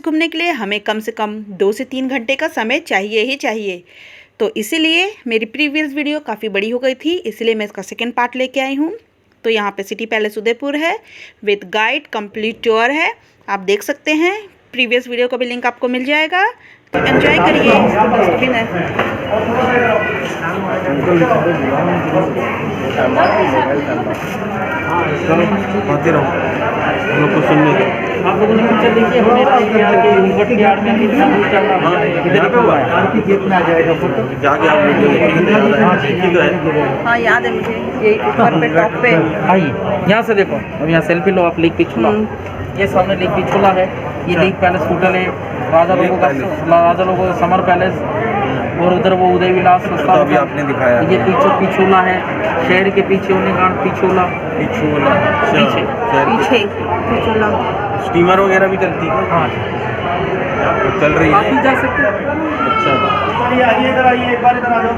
घूमने के लिए हमें कम से कम 2 से 3 घंटे का समय चाहिए ही चाहिए। तो इसीलिए मेरी प्रीवियस वीडियो काफ़ी बड़ी हो गई थी, इसलिए मैं इसका सेकेंड पार्ट लेके आई हूँ। तो यहाँ पे सिटी पैलेस उदयपुर है विद गाइड, कंप्लीट टूर है, आप देख सकते हैं। प्रीवियस वीडियो का भी लिंक आपको मिल जाएगा, तो एंजॉय करिए। आप लोगों ने पिक्चर देखी है मेरा यार के यूनिवर्सिटी के यार्ड में कितना दूर चलना है, इधर पे हुआ है कि कितना आ जाएगा फोटो जाके आप वीडियो है। हाँ याद है मुझे, ये ऊपर पे टॉप पे आइए यहाँ से देखो, अब यहाँ सेल्फी लो आप। लेक पिछोला, ये सामने लेक पिछोला है, ये लेक पैलेस होटल है राजा लोगों का समर पैलेस, और उधर वो उदय विलास सस्ता अभी आपने दिखाया। ये पिछोला है, शहर के पीछे होने का पिछोला पीछे पिछोला स्टीमर वगैरह भी चलती है। हाँ चल रही है, आप भी जा सकते हैं। अच्छा आइए इधर आइए, एक बार इधर आ जाओ।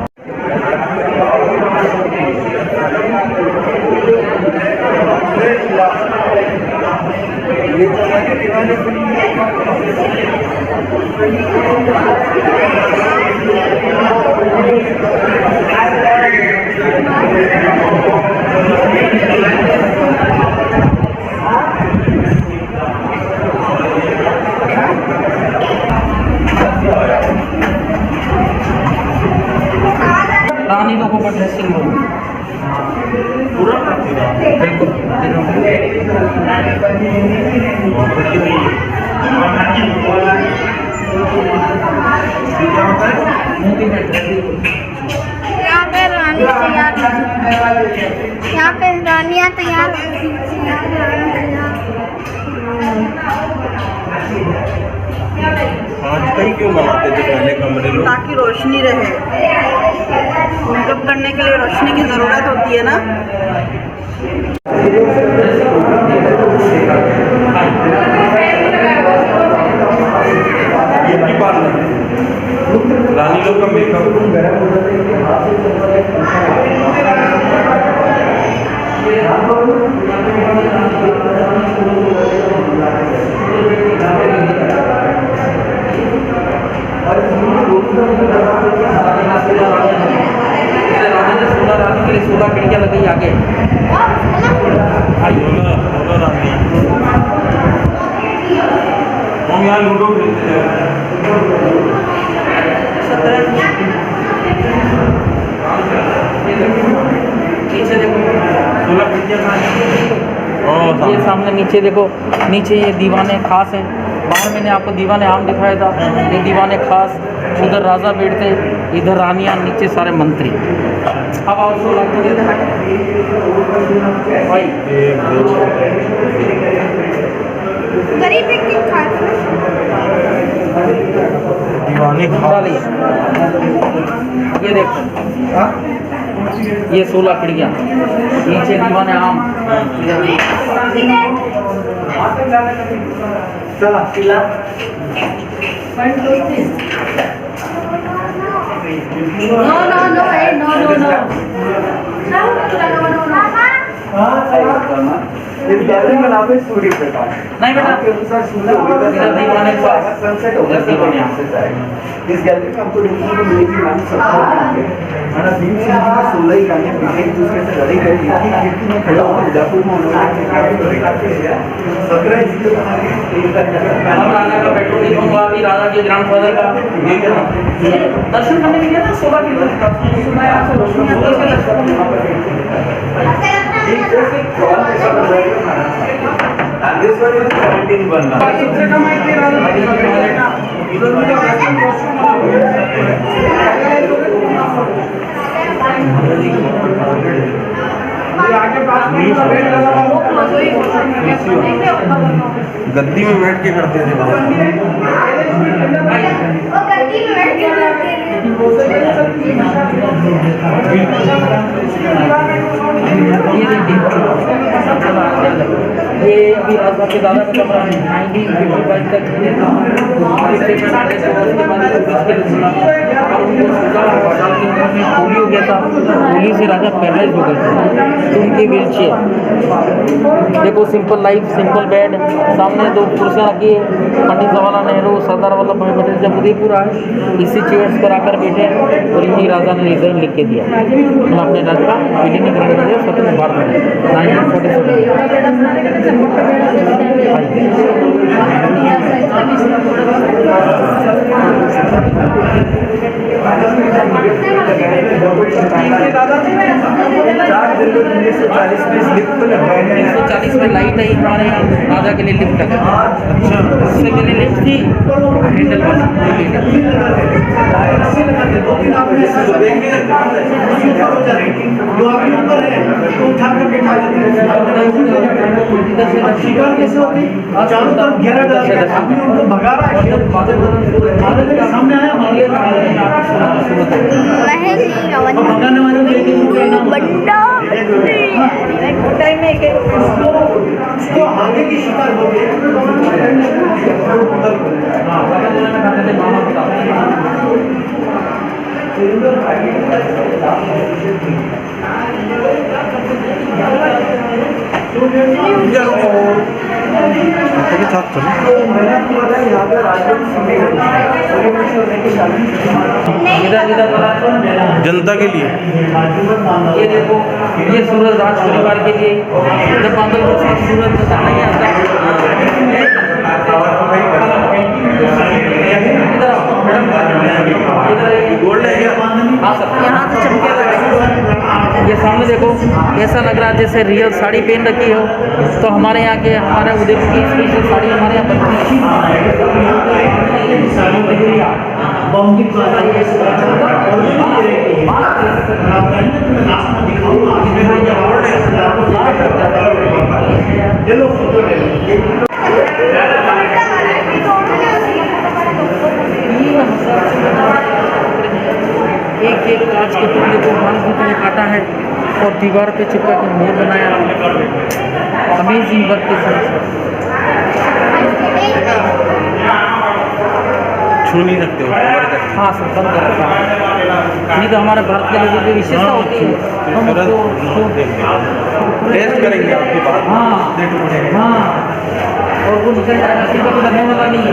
रानी लोगों का ड्रेसिंग रूम बिल्कुल यहाँ पे रानियाँ तैयार आजकल क्यों बनाते थे पहले कमरे लोग? ताकि रोशनी रहे। मेकअप करने के लिए रोशनी की ज़रूरत होती है ना। ब्यूटी पार्लर, रानी लोग का मेकअप। रानी के लिए 16 खिड़कियाँ लगी आगे। हम यहाँ लूडो खेलते हैं। नीचे देखो 16 खिड़कियाँ कहाँ हैं? ये सामने नीचे देखो, नीचे ये दीवाने खास है। बाहर मैंने आपको दीवाने आम दिखाया था, ये दीवाने खास। उधर राजा बैठते, इधर रानियाँ, नीचे सारे मंत्री। अब आओ 16 भाई गरीब व्यक्ति दीवाने चलिए ये देखो, ये 16 खिड़कियाँ, नीचे दीवाने आम। इस गैलरी में नाम है सूर्य प्रकाश। नहीं बेटा, आपके अनुसार सूर्य होगा इधर दीवाने के पास सनसेट होगा, दीवाने यहाँ से जाएगा। इस गैलरी में आपको देखने को मिलेगी मैम हमारा भीम सिंह जी की 16 ही गाने पीछे एक दूसरे से लड़ी गई। एक ही खिड़की में खड़ा हुआ उदयपुर में उन्होंने 17 इसलिए बना के राजा का पेट्रोल दिखाऊंगा अभी, राजा के ग्रैंडफादर का दर्शन करने के लिए ना 16 की सुना है आपसे रोशनी आती है This one is 17 बनना। गद्दी में बैठ के करते थे ये अभी राजभा के दादा का कमरा है 1955 तक। और उनको सीधा डाल के उन्होंने पोलियो हो गया था, पोलियो से राजा पैरालाइज हो गए थे, तो उनकी व्हील चेयर। देखो सिंपल लाइफ, सिंपल बेड, सामने 2 कुर्सियाँ रखी है। पंडित जवाहरलाल नेहरू, सरदार वल्लभ भाई पटेल जब उदयपुर आए इसी चेयर्स पर आकर बैठे और यही राजा ने रिजाइन लिख के दिया, मैं अपने राज्य का विलीनीकरण कर दिया स्वतंत्र भारत में 1940 में लाइट आई हमारे यहाँ, राजा के लिए लिफ्ट है। उससे पहले लिफ्ट थी, हैंडल वाली कैसे होती चारों तरफ घेरा डाल के उनको भगा रहा है, सामने आया भगाने वाले बंडा टाइम में उसको आगे की शिकार हो गई। जनता के लिए ये देखो, ये सूरज राज परिवार के लिए जब बादल से सूरज नहीं आता। गोल्ड है क्या? हाँ सर, यहाँ से चमकेगा। ये सामने देखो, ऐसा लग रहा है जैसे रियल साड़ी पहन रखी हो। तो हमारे यहाँ के, हमारे उदयपुर की स्पेशल साड़ी हमारे यहाँ बनती है। एक एक कांच के टुकड़े को मांस की तरह काटा है और दीवार पे चिपका के मोर बनाया। अमेजिंग वर्क के साथ छू नहीं सकते हो? हाँ सर, बंद कर रखा है। नहीं तो हमारे भारत के लोगों की विशेषता होती है, हम उसको टेस्ट करेंगे आपकी बात। हाँ हाँ, और वो निकल जाएगा, किसी को करने वाला नहीं है।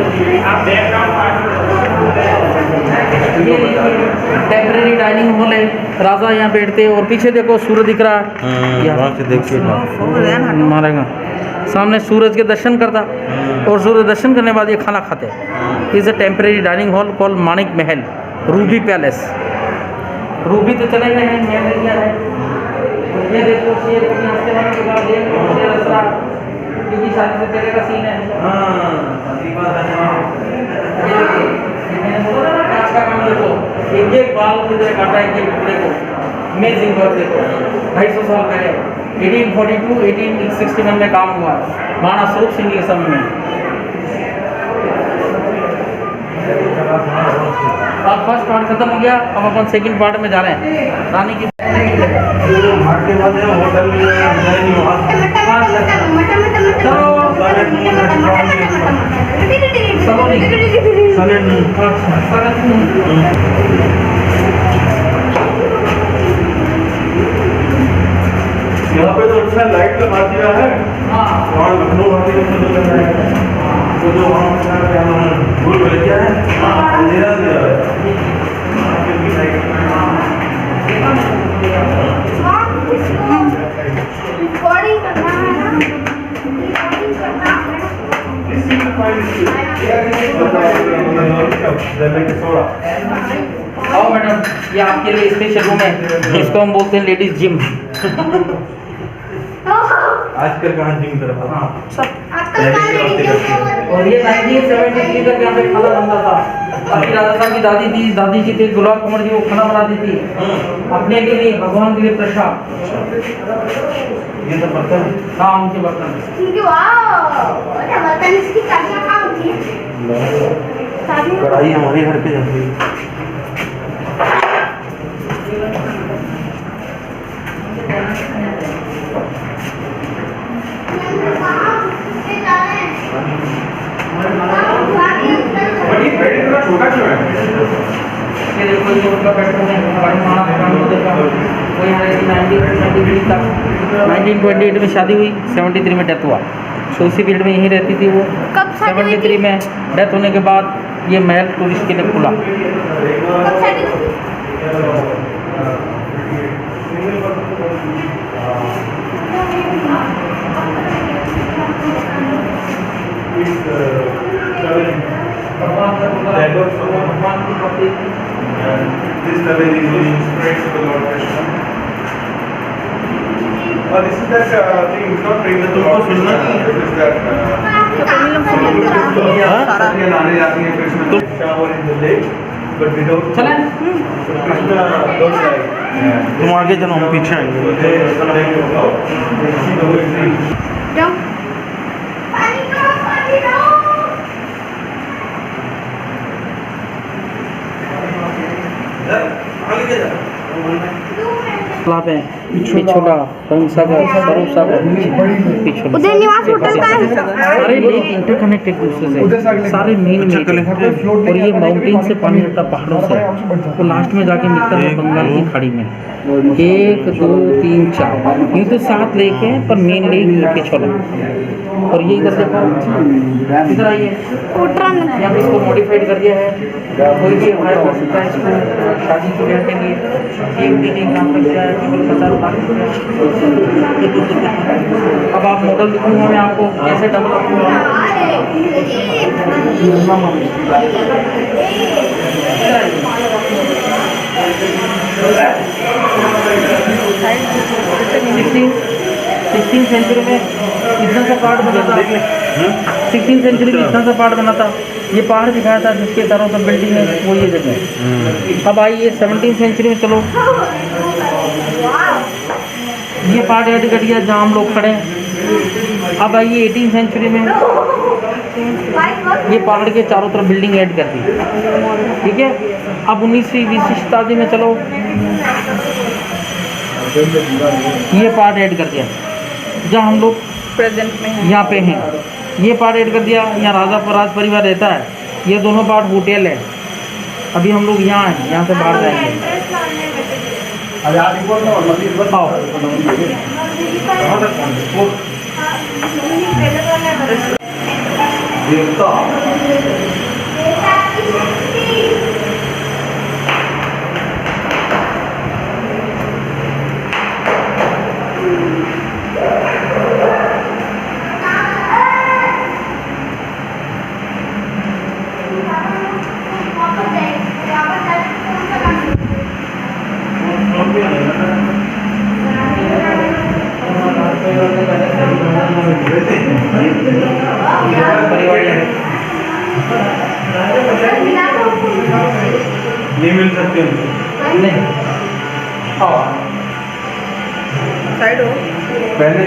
ये टेम्परेरी डाइनिंग हॉल है, राजा यहाँ बैठते हैं। और पीछे देखो सूरज दिख रहा है, वहाँ से देखिए मारेगा सामने सूरज के दर्शन करता, और सूरज दर्शन करने के बाद ये खाना खाते हैं। Is a temporary dining hall call Manik Mahal, Ruby palace. Ruby तो चले गए हैं, महल एरिया है। ये देखो शेर के बाद शेर असरा, क्योंकि शादी से पहले का सीन है। ये देखिए, मैंने बोला ना कांच का काम देखो, एक एक बाल किधर काटा है, एक टुकड़े को। अमेजिंग वर्क देखो, 250 साल पहले 1842 1861 में काम हुआ महाराणा स्वरूप सिंह के समय में। अब फर्स्ट पार्ट खत्म हो गया, अब अपन सेकंड पार्ट में जा रहे हैं। रानी की यहाँ पे तो अच्छा लाइट लगा दिया है। वहाँ लखनऊ वाले वो जो वहाँ भूल भैया है, अंधेरा दिया है। रिकॉर्डिंग करना है ना, रिकॉर्डिंग करना आओ मैडम, ये आपके लिए स्पेशल रूम है, इसको हम बोलते हैं लेडीज जिम। आजकल कहाँ जिम कर रहा? और ये 1973 तक यहाँ पे खाना बनता था। अभी राजा साहब की दादी थी, दादी जी थे गुलाब कुमार जी, वो खाना बनाती थी अपने के लिए, भगवान के लिए प्रसाद। ये तो बर्तन है। हाँ, उनके बर्तन। बर्तन इसकी चाबियां कहाँ होती है? कढ़ाई हमारे घर पे जाती है। ये ये देखो ये उनका बेडरूम है, भाई महाराज का उधर का। वो यहाँ 1923 तक 1928 में शादी हुई, 73 में डेथ हुआ। तो उसी फील्ड में यहीं रहती थी वो। कब शादी हुई थी? 73 में डेथ होने के बाद ये महल टूरिस्ट के लिए खुला। कब शादी हुई थी? भगवान की भक्ति थी। This level is very inspired to the Lord Krishna. This is that thing, it's not trained to Lord Krishna. This is that लाने जाती है Krishna shower in the lake, but without चलें? Krishna don't die. तुम आगे चलो, हम पीछे आएंगे। जाओ। पानी दो। तालाब है, पिछोला, रंगसागर, स्वरूपसागर, पिछोला। उदय निवास होटल का है। सारे लेक इंटरकनेक्ट एक दूसरे से, सारे मेन लेक हैं। और ये माउंटेन से पानी आता है, पहाड़ों से, तो लास्ट में जाके मिलता है बंगाल की खाड़ी में। 1 2 3 4 यूँ तो 7 लेक हैं, पर मेन लेक पिछोला। और ये इधर देखो, इधर आइए, उतरन। यहाँ पे इसको मॉडिफाइड कर दिया है, कोई भी हायर कर सकता है इसको शादी के ब्याह के लिए। 1 दिन एक काम कर दिया है, केवल 50 लाख रुपया। अब आप मॉडल दिखूंगा मैं आपको कैसे डेवलप हुआ। 16th सेंचुरी में इतना सा पार्ट बना था। 16th सेंचुरी में इतना सा पार्ट बना था, ये पहाड़ दिखाया था जिसके चारों तरफ बिल्डिंग है, वो ये जगह। अब आइए 17th सेंचुरी में, चलो ये पार्ट ऐड कर दिया जहाँ हम लोग खड़े हैं। अब आइए 18th सेंचुरी में, ये पहाड़ के चारों तरफ बिल्डिंग ऐड कर दी, ठीक है। अब 19वीं 20वीं शताब्दी में चलो, ये पार्ट ऐड कर दिया जहाँ हम लोग प्रेजेंट में है। यहाँ पे हैं। ये पार्ट ऐड कर दिया, यहाँ राज परिवार रहता है। ये दोनों पार्ट होटल है। अभी हम लोग यहाँ हैं, यहाँ से बाहर जाएंगे। आओ, नहीं मिल सकते नहीं, आओ, साइड हो। पहले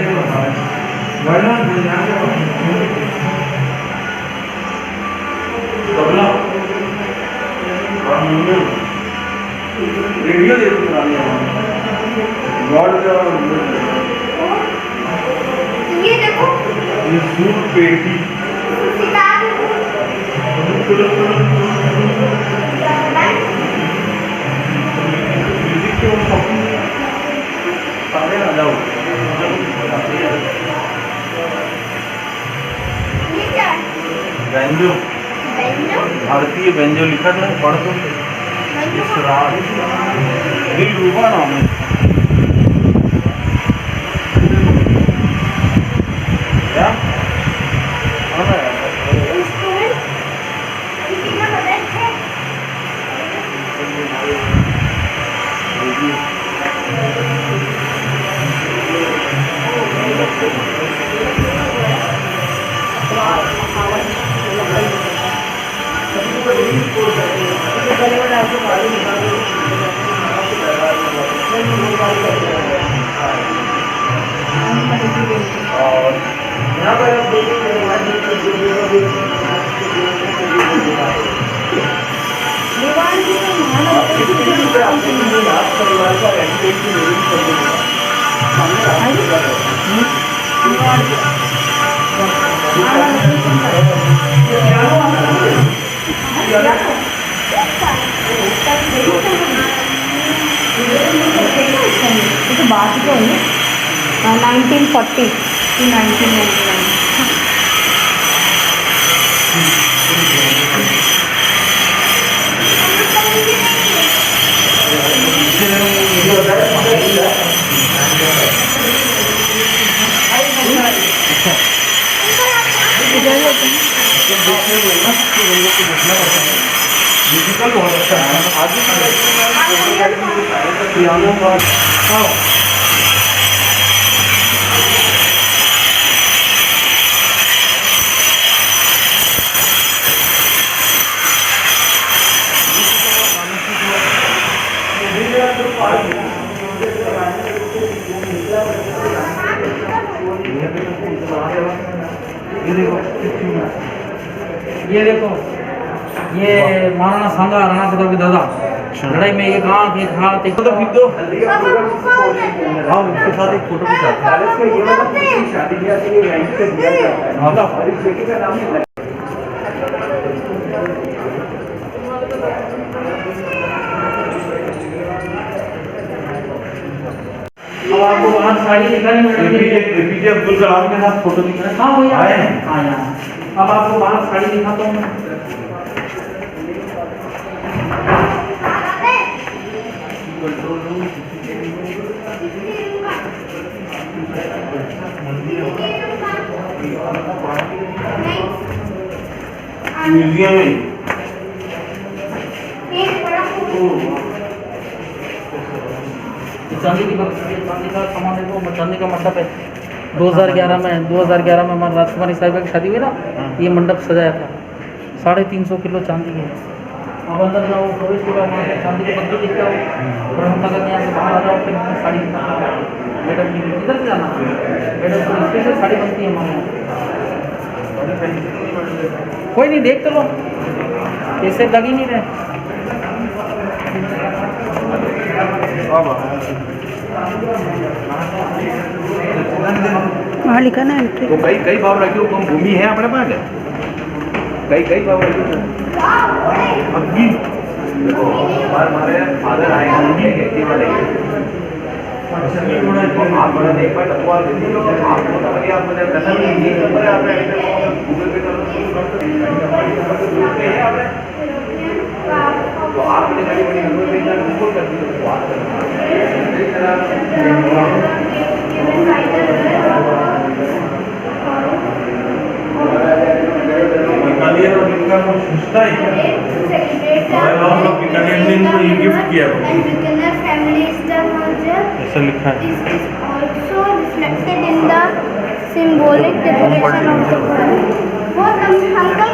रेडियो देखो गॉड का ये देखो। ये सूट पेटी म्यूजिक के वो सारे आ जाओ। ये क्या है? Banjo, banjo? भारतीय बैंजो लिखा था, पढ़ तो इसरार दिल रूबा नाम है। क्या इंस्ट्रूमेंट कितना बजट है? और यहाँ पर आप भगवान जी का महान परिवार का रेसिडेंट 1940 1999। म्यूजिकल बहुत अच्छा है आगे पियानो का ये देखो, ये महाराणा सांगा राणा प्रताप के दादा लड़ाई में एक आंख एक हाथ एक तो फिर दो हाँ उनके साथ एक फोटो भी साथ शादी ब्याह के लिए रैंक पे दिया जाता है और इस बेटी का नाम है अब आपको बाहर साड़ी दिखानी एपीजे अब्दुल कलाम के साथ फोटो दिख रहा है। हाँ वो आए यहाँ हैं। हाँ यहाँ। अब आपको बाहर साड़ी दिखाता हूँ मैं। म्यूजियम में चांदी की चांदी का सामान देखो, चांदी का मंडप है। 2011 में हमारे राजकुमारी साहिबा की शादी हुई ना, ये मंडप सजाया था। 350 किलो चांदी है। अब अंदर जाओ, प्रवेश के बाद वहाँ से चांदी के पत्थर दिखते हो, ब्रह्मनगर में यहाँ से बाहर आ जाओ, फिर हमें साड़ी मैडम जी इधर से जाना, मैडम को स्पेशल साड़ी बनती है हमारे यहाँ। कोई नहीं, देख तो लो, ऐसे लग ही नहीं रहे। वहाँ लिखा ना एंट्री। तो कई भाव रखे हो तुम भूमि है अपने पास कई भाव रखे हो अभी हमारे फादर आए हैं खेती वाले आप बड़ा एक बार अखबार दे दीजिए आपको तो लगे आप मुझे कसम नहीं नंबर है आपने गूगल पे तो आपने बड़ी बड़ी नंबर पे गूगल कर दी बात बीकानेर और इनका कुछ रिश्ता है क्या? हमारे गाँव लोग बीकानेर ने इनको ये गिफ्ट किया है। ऐसा लिखा है। symbolic decoration of the world. वो अंकल का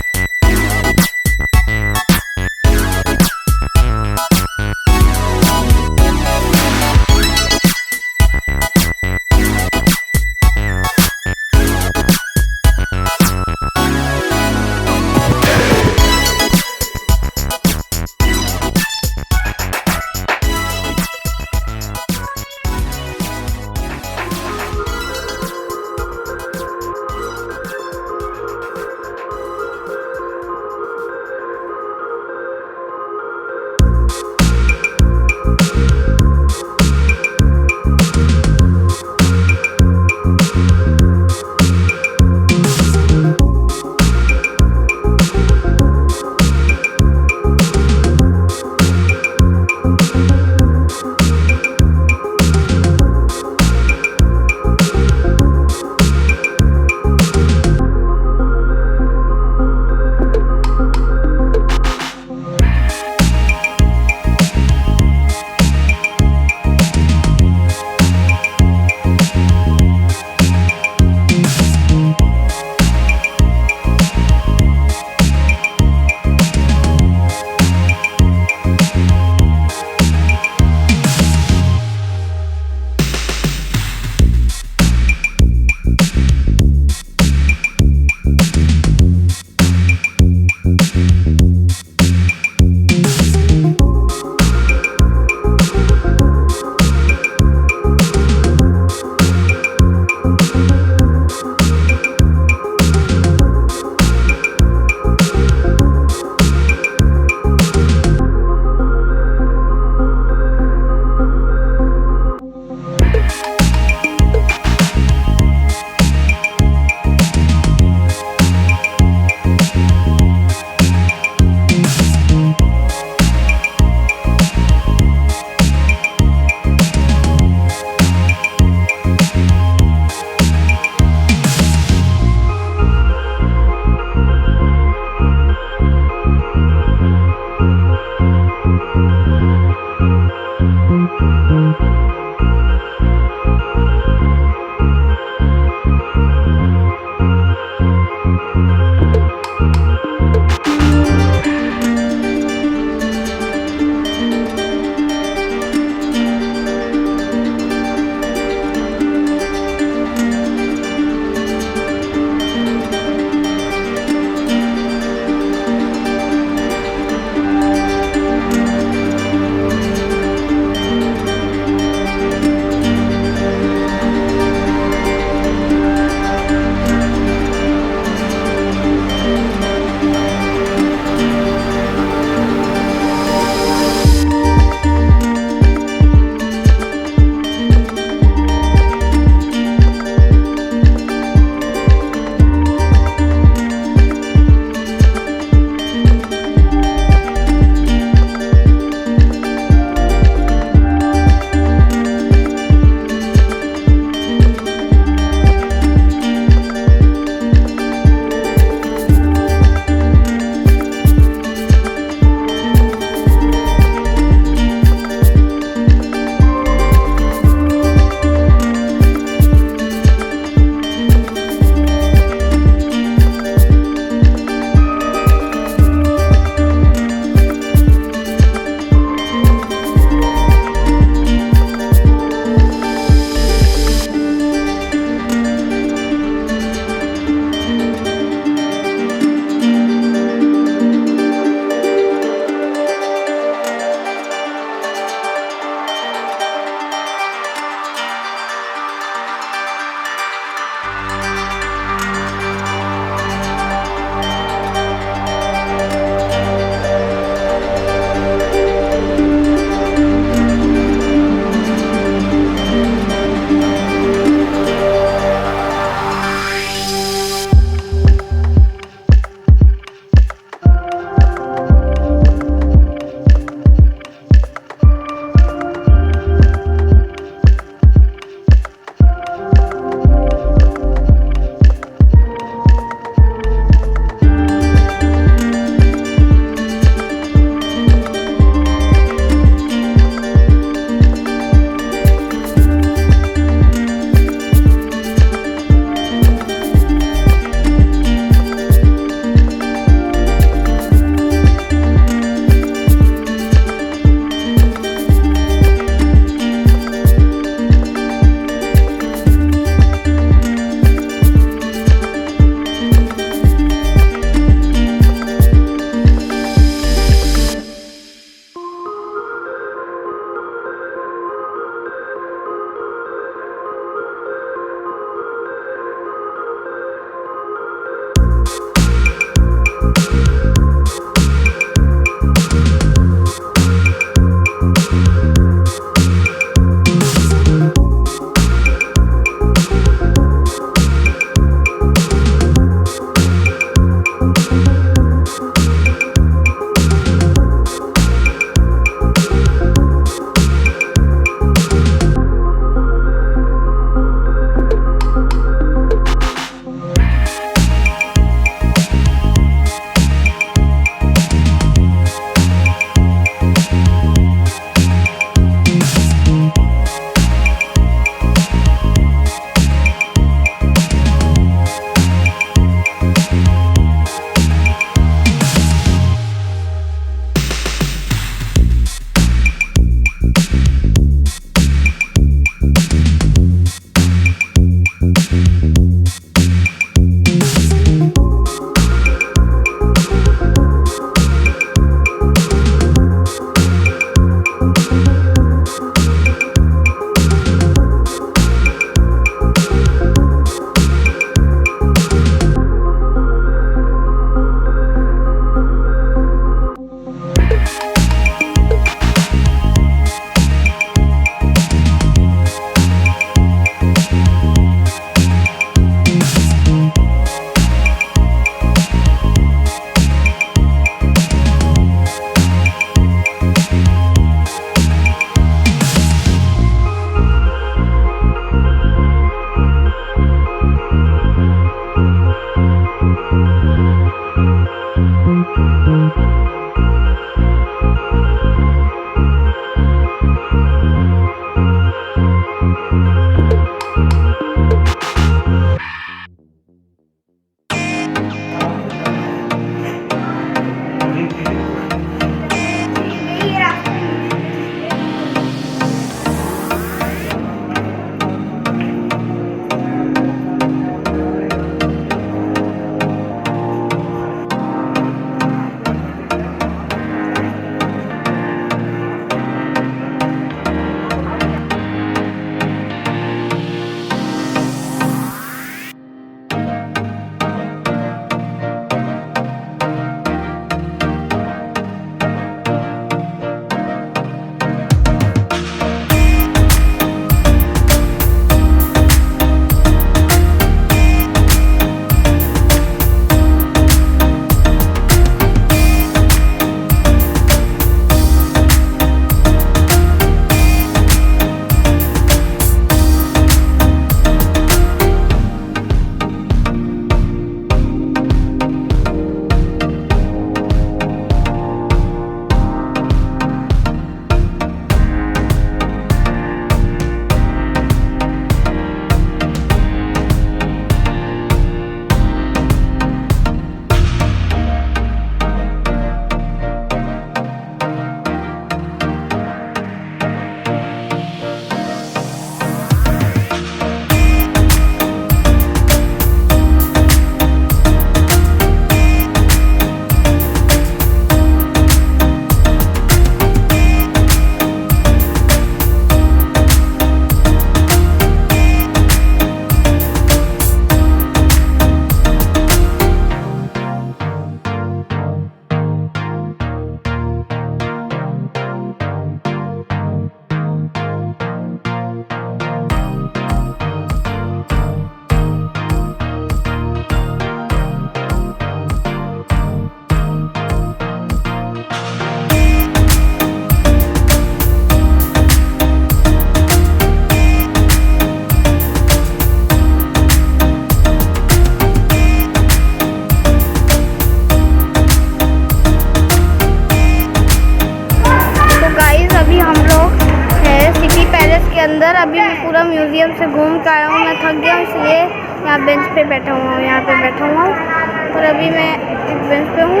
के अंदर। अभी मैं पूरा म्यूज़ियम से घूम के आया हूँ। मैं थक गया हूँ इसलिए यहाँ बेंच पे बैठा हुआ हूँ, यहाँ पे बैठा हुआ हूँ। और अभी मैं एक बेंच पे हूँ।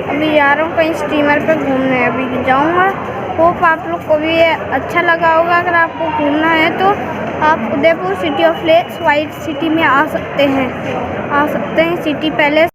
अभी जा रहा हूँ कहीं स्टीमर पे घूमने, अभी जाऊँगा। होप आप लोग को भी ये अच्छा लगा होगा। अगर आपको घूमना है तो आप Udaipur city of lakes white city में आ सकते हैं सिटी पैलेस